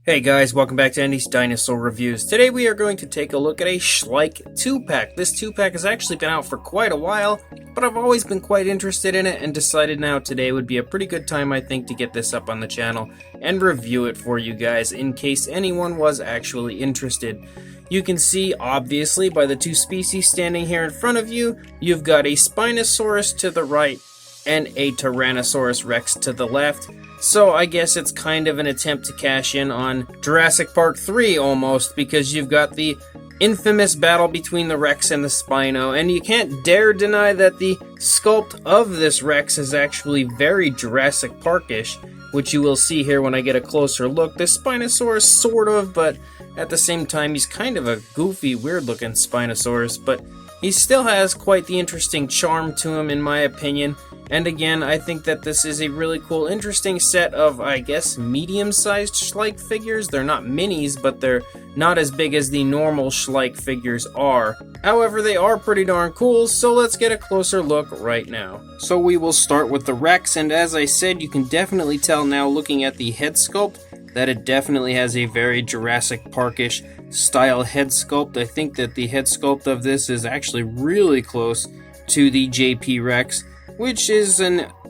Hey guys, welcome back to Andy's Dinosaur Reviews. Today we are going to take a look at a Schleich 2-pack. This 2-pack has actually been out for quite a while, but I've always been quite interested in it and decided now today would be a pretty good time, I think, to get this up on the channel and review it for you guys in case anyone was actually interested. You can see, obviously, by the two species standing here in front of you, you've got a Spinosaurus to the right and a Tyrannosaurus Rex to the left. So I guess it's kind of an attempt to cash in on Jurassic Park 3 almost, because you've got the infamous battle between the Rex and the Spino, and you can't dare deny that the sculpt of this Rex is actually very Jurassic Park-ish, which you will see here when I get a closer look. The Spinosaurus sort of, but at the same time he's kind of a goofy, weird-looking Spinosaurus, but he still has quite the interesting charm to him in my opinion. And again, I think that this is a really cool, interesting set of, I guess, medium-sized Schleich figures. They're not minis, but they're not as big as the normal Schleich figures are. However, they are pretty darn cool, so let's get a closer look right now. So we will start with the Rex, and as I said, you can definitely tell now looking at the head sculpt that it definitely has a very Jurassic Park-ish style head sculpt. I think that the head sculpt of this is actually really close to the JP Rex, which is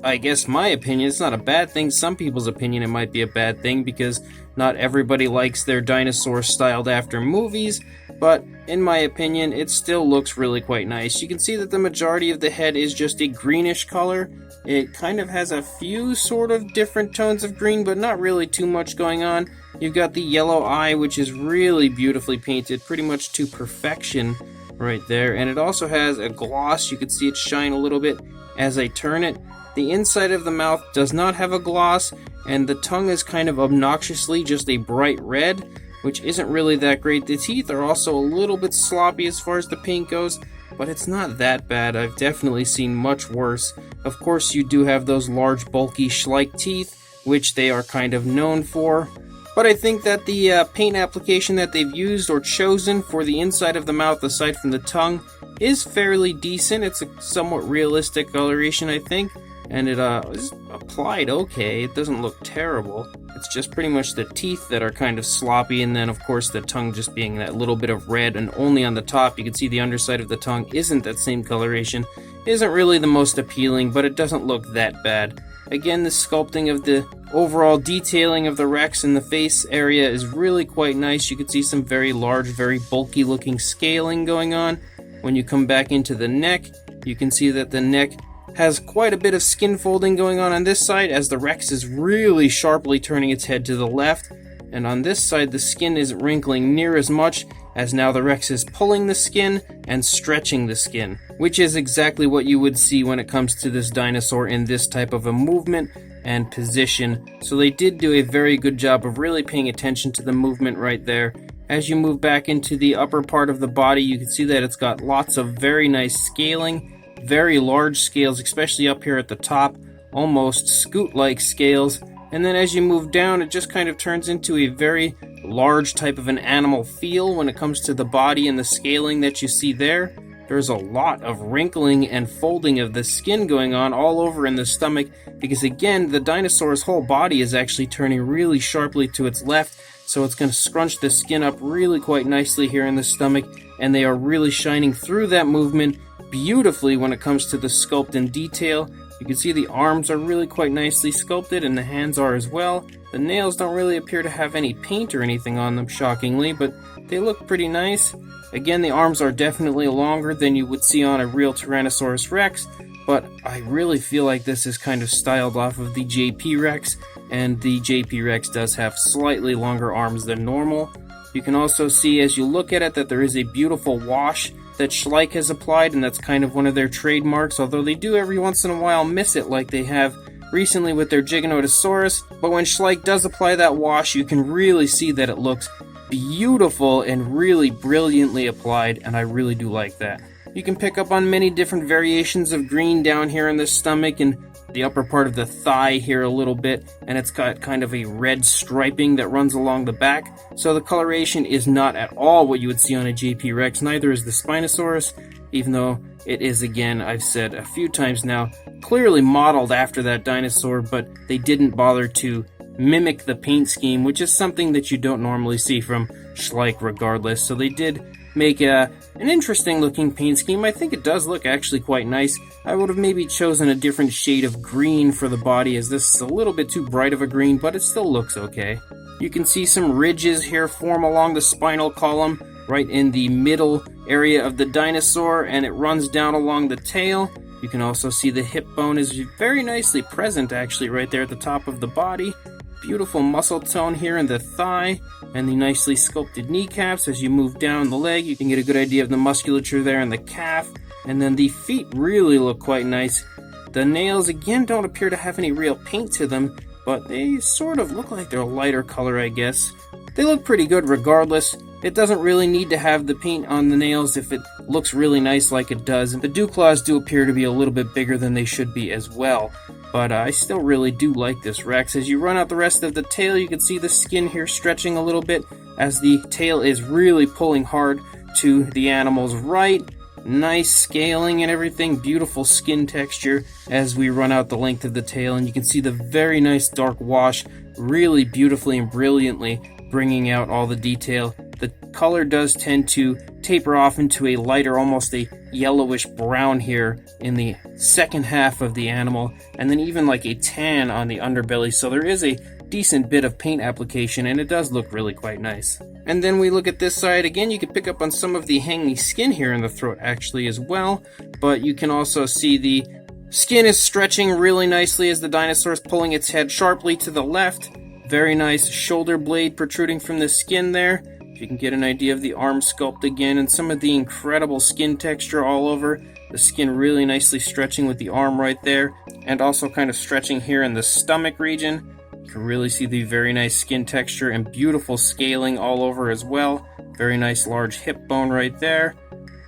I guess my opinion, it's not a bad thing. Some people's opinion it might be a bad thing because not everybody likes their dinosaurs styled after movies, but in my opinion it still looks really quite nice. You can see that the majority of the head is just a greenish color. It kind of has a few sort of different tones of green, but not really too much going on. You've got the yellow eye, which is really beautifully painted, pretty much to perfection right there, and it also has a gloss. You can see it shine a little bit as I turn it. The inside of the mouth does not have a gloss, and the tongue is kind of obnoxiously just a bright red, which isn't really that great. The teeth are also a little bit sloppy as far as the paint goes, but it's not that bad. I've definitely seen much worse. Of course, you do have those large, bulky Schleich teeth, which they are kind of known for. But I think that the paint application that they've used or chosen for the inside of the mouth, aside from the tongue, is fairly decent. It's a somewhat realistic coloration, I think, and it is applied okay. It doesn't look terrible. It's just pretty much the teeth that are kind of sloppy, and then of course the tongue just being that little bit of red, and only on the top. You can see the underside of the tongue isn't that same coloration. Isn't really the most appealing, but it doesn't look that bad. Again, the sculpting of the overall detailing of the Rex in the face area is really quite nice. You can see some very large, very bulky looking scaling going on. When you come back into the neck, you can see that the neck has quite a bit of skin folding going on this side, as the Rex is really sharply turning its head to the left. And on this side, the skin isn't wrinkling near as much, as now the Rex is pulling the skin and stretching the skin, which is exactly what you would see when it comes to this dinosaur in this type of a movement and position. So they did do a very good job of really paying attention to the movement right there. As you move back into the upper part of the body, you can see that it's got lots of very nice scaling, very large scales, especially up here at the top, almost scoot-like scales. And then as you move down, it just kind of turns into a very large type of an animal feel when it comes to the body and the scaling that you see there. There's a lot of wrinkling and folding of the skin going on all over in the stomach, because again, the dinosaur's whole body is actually turning really sharply to its left, so it's going to scrunch the skin up really quite nicely here in the stomach, and they are really shining through that movement beautifully when it comes to the sculpt and detail. You can see the arms are really quite nicely sculpted, and the hands are as well. The nails don't really appear to have any paint or anything on them, shockingly, but they look pretty nice. Again, the arms are definitely longer than you would see on a real Tyrannosaurus Rex, but I really feel like this is kind of styled off of the JP Rex, and the JP Rex does have slightly longer arms than normal. You can also see as you look at it that there is a beautiful wash that Schleich has applied, and that's kind of one of their trademarks, although they do every once in a while miss it like they have recently with their Giganotosaurus. But when Schleich does apply that wash, you can really see that it looks beautiful and really brilliantly applied, and I really do like that. You can pick up on many different variations of green down here in the stomach and the upper part of the thigh here a little bit, and it's got kind of a red striping that runs along the back. So the coloration is not at all what you would see on a JP Rex, neither is the Spinosaurus, even though it is, again, I've said a few times now, clearly modeled after that dinosaur, but they didn't bother to mimic the paint scheme, which is something that you don't normally see from Schleich regardless. So they did make an interesting looking paint scheme. I think it does look actually quite nice. I would have maybe chosen a different shade of green for the body, as this is a little bit too bright of a green, but it still looks okay. You can see some ridges here form along the spinal column, right in the middle area of the dinosaur, and it runs down along the tail. You can also see the hip bone is very nicely present actually right there at the top of the body. Beautiful muscle tone here in the thigh, and the nicely sculpted kneecaps. As you move down the leg, you can get a good idea of the musculature there in the calf, and then the feet really look quite nice. The nails again don't appear to have any real paint to them, but they sort of look like they're a lighter color, I guess. They look pretty good regardless. It doesn't really need to have the paint on the nails if it looks really nice like it does. The dew claws do appear to be a little bit bigger than they should be as well. But I still really do like this Rex. As you run out the rest of the tail, you can see the skin here stretching a little bit as the tail is really pulling hard to the animal's right. Nice scaling and everything, beautiful skin texture as we run out the length of the tail, and you can see the very nice dark wash really beautifully and brilliantly bringing out all the detail. The color does tend to taper off into a lighter, almost a yellowish brown here in the second half of the animal, and then even like a tan on the underbelly, so there is a decent bit of paint application, and it does look really quite nice. And then we look at this side again. You can pick up on some of the hanging skin here in the throat actually as well, but you can also see the skin is stretching really nicely as the dinosaur is pulling its head sharply to the left. Very nice shoulder blade protruding from the skin there. You can get an idea of the arm sculpt again, and some of the incredible skin texture all over. The skin really nicely stretching with the arm right there, and also kind of stretching here in the stomach region. You can really see the very nice skin texture and beautiful scaling all over as well. Very nice large hip bone right there.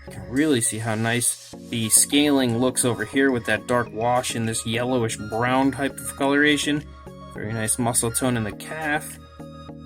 You can really see how nice the scaling looks over here with that dark wash in this yellowish brown type of coloration. Very nice muscle tone in the calf.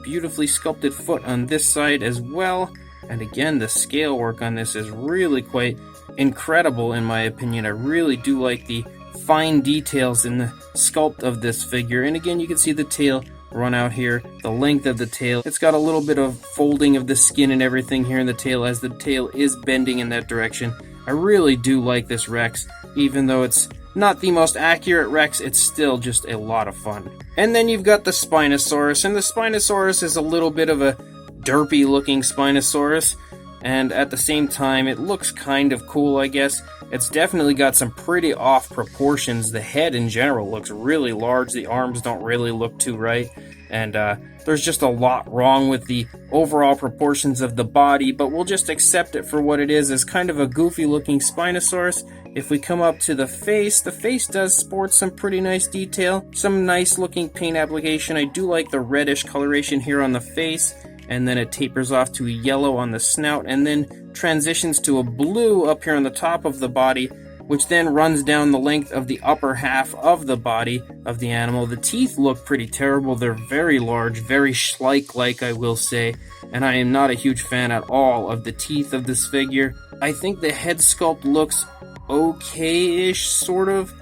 Beautifully sculpted foot on this side as well. And again, the scale work on this is really quite incredible in my opinion. I really do like the fine details in the sculpt of this figure. And again, you can see the tail run out here, the length of the tail. It's got a little bit of folding of the skin and everything here in the tail as the tail is bending in that direction. I really do like this Rex. Even though it's not the most accurate Rex, it's still just a lot of fun. And then you've got the Spinosaurus, and the Spinosaurus is a little bit of a derpy looking Spinosaurus, and at the same time it looks kind of cool, I guess. It's definitely got some pretty off proportions. The head in general looks really large, the arms don't really look too right, and there's just a lot wrong with the overall proportions of the body, but we'll just accept it for what it is, as kind of a goofy looking Spinosaurus. If we come up to the face does sport some pretty nice detail, some nice looking paint application. I do like the reddish coloration here on the face, and then it tapers off to a yellow on the snout, and then transitions to a blue up here on the top of the body, which then runs down the length of the upper half of the body of the animal. The teeth look pretty terrible. They're very large, very Schleich-like, I will say, and I am not a huge fan at all of the teeth of this figure. I think the head sculpt looks okay-ish, sort of.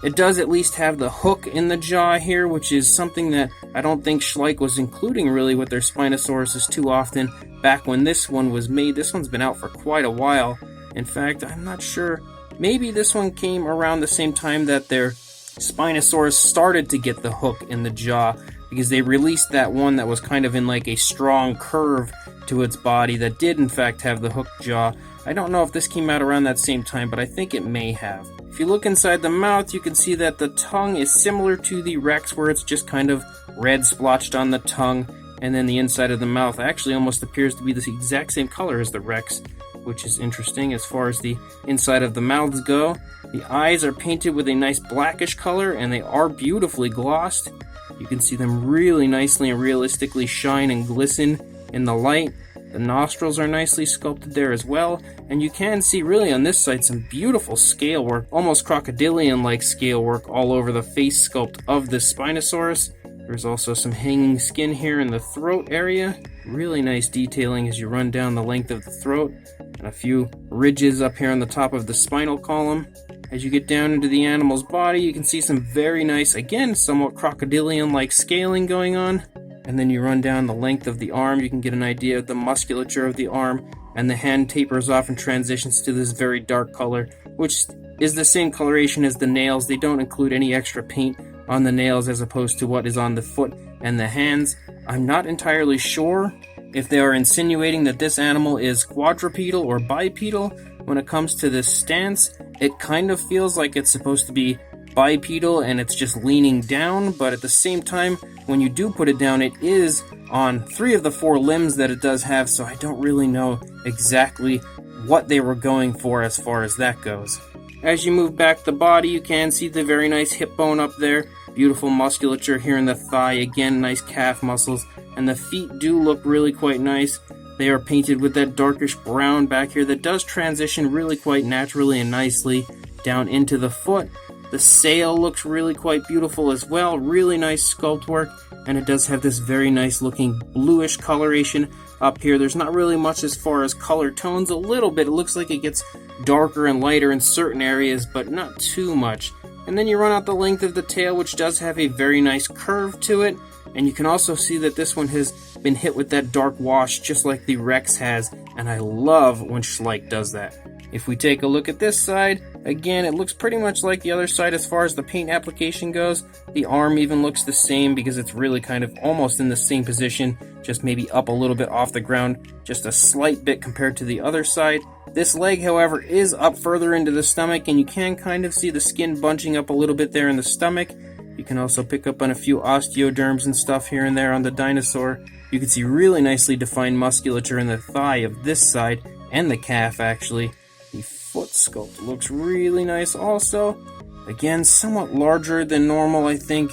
It does at least have the hook in the jaw here, which is something that I don't think Schleich was including really with their Spinosauruses too often back when this one was made. This one's been out for quite a while. In fact, I'm not sure. Maybe this one came around the same time that their Spinosaurus started to get the hook in the jaw, because they released that one that was kind of in like a strong curve to its body that did in fact have the hooked jaw. I don't know if this came out around that same time, but I think it may have. If you look inside the mouth, you can see that the tongue is similar to the Rex, where it's just kind of red splotched on the tongue, and then the inside of the mouth actually almost appears to be the exact same color as the Rex, which is interesting as far as the inside of the mouths go. The eyes are painted with a nice blackish color, and they are beautifully glossed. You can see them really nicely and realistically shine and glisten in the light. The nostrils are nicely sculpted there as well, and you can see really on this side some beautiful scale work, almost crocodilian-like scale work all over the face sculpt of this Spinosaurus. There's also some hanging skin here in the throat area. Really nice detailing as you run down the length of the throat, and a few ridges up here on the top of the spinal column. As you get down into the animal's body, you can see some very nice, again, somewhat crocodilian-like scaling going on. And then you run down the length of the arm, you can get an idea of the musculature of the arm, and the hand tapers off and transitions to this very dark color, which is the same coloration as the nails. They don't include any extra paint on the nails as opposed to what is on the foot and the hands. I'm not entirely sure if they are insinuating that this animal is quadrupedal or bipedal. When it comes to this stance, it kind of feels like it's supposed to be bipedal and it's just leaning down, but at the same time, when you do put it down, it is on 3 of the 4 limbs that it does have, so I don't really know exactly what they were going for as far as that goes. As you move back the body, you can see the very nice hip bone up there, beautiful musculature here in the thigh, again nice calf muscles, and the feet do look really quite nice. They are painted with that darkish brown back here that does transition really quite naturally and nicely down into the foot. The sail looks really quite beautiful as well, really nice sculpt work, and it does have this very nice looking bluish coloration up here. There's not really much as far as color tones, a little bit. It looks like it gets darker and lighter in certain areas, but not too much. And then you run out the length of the tail, which does have a very nice curve to it, and you can also see that this one has been hit with that dark wash just like the Rex has, and I love when Schleich does that. If we take a look at this side, again, it looks pretty much like the other side as far as the paint application goes. The arm even looks the same because it's really kind of almost in the same position, just maybe up a little bit off the ground, just a slight bit compared to the other side. This leg, however, is up further into the stomach, and you can kind of see the skin bunching up a little bit there in the stomach. You can also pick up on a few osteoderms and stuff here and there on the dinosaur. You can see really nicely defined musculature in the thigh of this side, and the calf actually. The foot sculpt looks really nice also. Again, somewhat larger than normal, I think.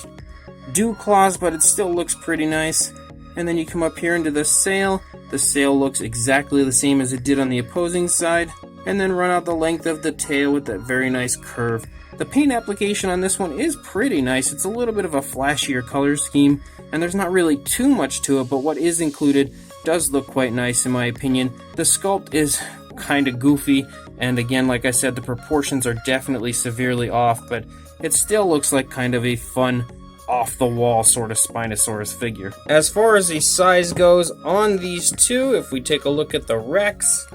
Dew claws, but it still looks pretty nice. And then you come up here into the sail. The sail looks exactly the same as it did on the opposing side. And then run out the length of the tail with that very nice curve. The paint application on this one is pretty nice. It's a little bit of a flashier color scheme, and there's not really too much to it, but what is included does look quite nice in my opinion. The sculpt is kind of goofy, and again, like I said, the proportions are definitely severely off, but it still looks like kind of a fun, off-the-wall sort of Spinosaurus figure. As far as the size goes on these two, if we take a look at the Rex,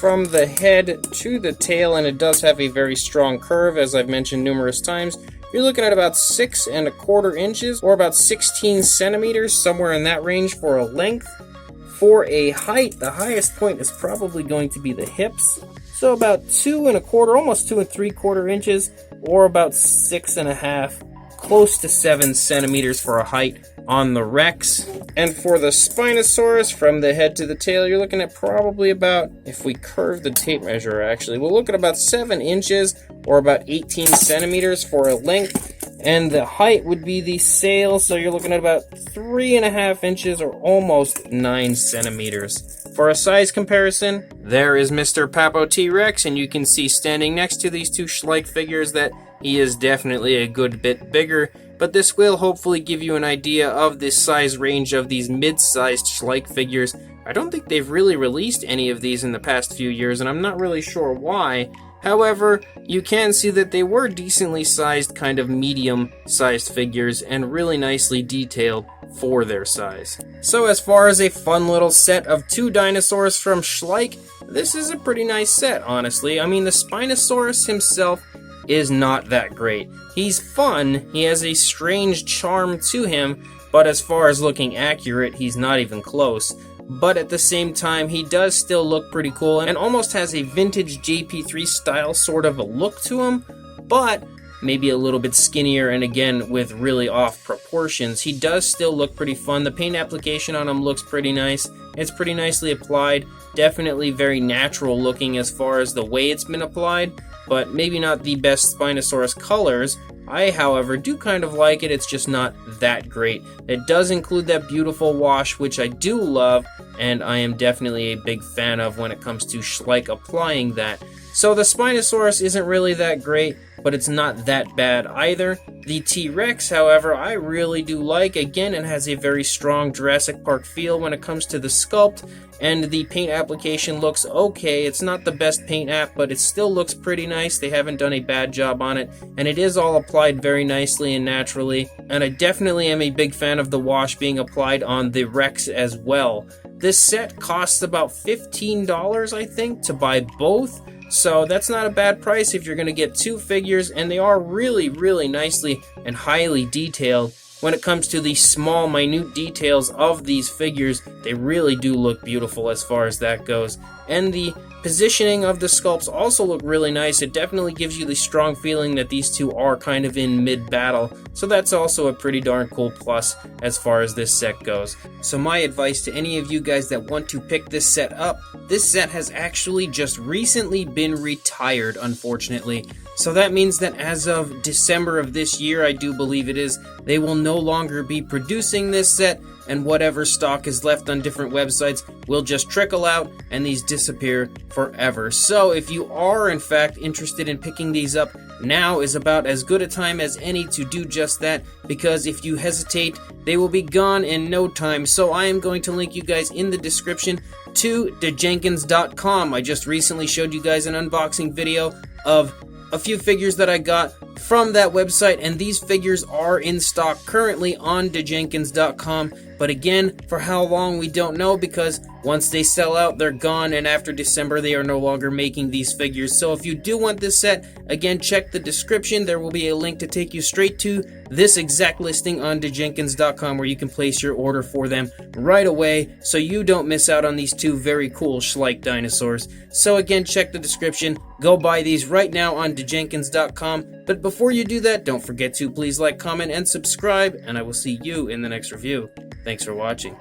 from the head to the tail, and it does have a very strong curve, as I've mentioned numerous times, you're looking at about 6¼ inches, or about 16 centimeters, somewhere in that range for a length. For a height, the highest point is probably going to be the hips, so about 2¼ almost 2¾ inches, or about 6½, close to 7 centimeters for a height on the Rex. And for the Spinosaurus, from the head to the tail, you're looking at probably about, if we curve the tape measure actually, we'll look at about 7 inches, or about 18 centimeters for a length. And the height would be the sail, so you're looking at about 3½ inches, or almost 9 centimeters. For a size comparison, there is Mr. Papo T-Rex, and you can see standing next to these two Schleich figures that he is definitely a good bit bigger, but this will hopefully give you an idea of the size range of these mid-sized Schleich figures. I don't think they've really released any of these in the past few years, and I'm not really sure why. However, you can see that they were decently sized, kind of medium-sized figures, and really nicely detailed for their size. So as far as a fun little set of 2 dinosaurs from Schleich, this is a pretty nice set, honestly. I mean, the Spinosaurus himself is not that great. He's fun, he has a strange charm to him, but as far as looking accurate, he's not even close. But at the same time, he does still look pretty cool and almost has a vintage JP3 style sort of a look to him, but maybe a little bit skinnier and again with really off proportions. He does still look pretty fun. The paint application on him looks pretty nice. It's pretty nicely applied, definitely very natural looking as far as the way it's been applied, but maybe not the best Spinosaurus colors. I, however, do kind of like it. It's just not that great. It does include that beautiful wash, which I do love, and I am definitely a big fan of when it comes to Schleich applying that. So the Spinosaurus isn't really that great. but it's not that bad either. The T-Rex, however, I really do like. Again, it has a very strong Jurassic Park feel when it comes to the sculpt, and the paint application looks okay. It's not the best paint app, but it still looks pretty nice. They haven't done a bad job on it, and it is all applied very nicely and naturally, and I definitely am a big fan of the wash being applied on the Rex as well. This set costs about $15, I think, to buy both. So that's not a bad price if you're going to get two figures, and they are really, really nicely and highly detailed. When it comes to the small, minute details of these figures, they really do look beautiful as far as that goes. And the positioning of the sculpts also look really nice. It definitely gives you the strong feeling that these two are kind of in mid-battle. So that's also a pretty darn cool plus as far as this set goes. So my advice to any of you guys that want to pick this set up, this set has actually just recently been retired, unfortunately. So that means that as of December of this year, I do believe it is, they will no longer be producing this set, and whatever stock is left on different websites will just trickle out and these disappear forever. So if you are in fact interested in picking these up, now is about as good a time as any to do just that, because if you hesitate, they will be gone in no time. So I am going to link you guys in the description to thejenkins.com. I just recently showed you guys an unboxing video of a few figures that I got from that website, and these figures are in stock currently on thejenkins.com. But again, for how long we don't know, because once they sell out, they're gone, and after December they are no longer making these figures. So if you do want this set, again, check the description. There will be a link to take you straight to this exact listing on thejenkins.com, where you can place your order for them right away, so you don't miss out on these two very cool Schleich dinosaurs. So again, check the description. Go buy these right now on thejenkins.com. But before you do that, don't forget to please like, comment, and subscribe, and I will see you in the next review. Thanks for watching.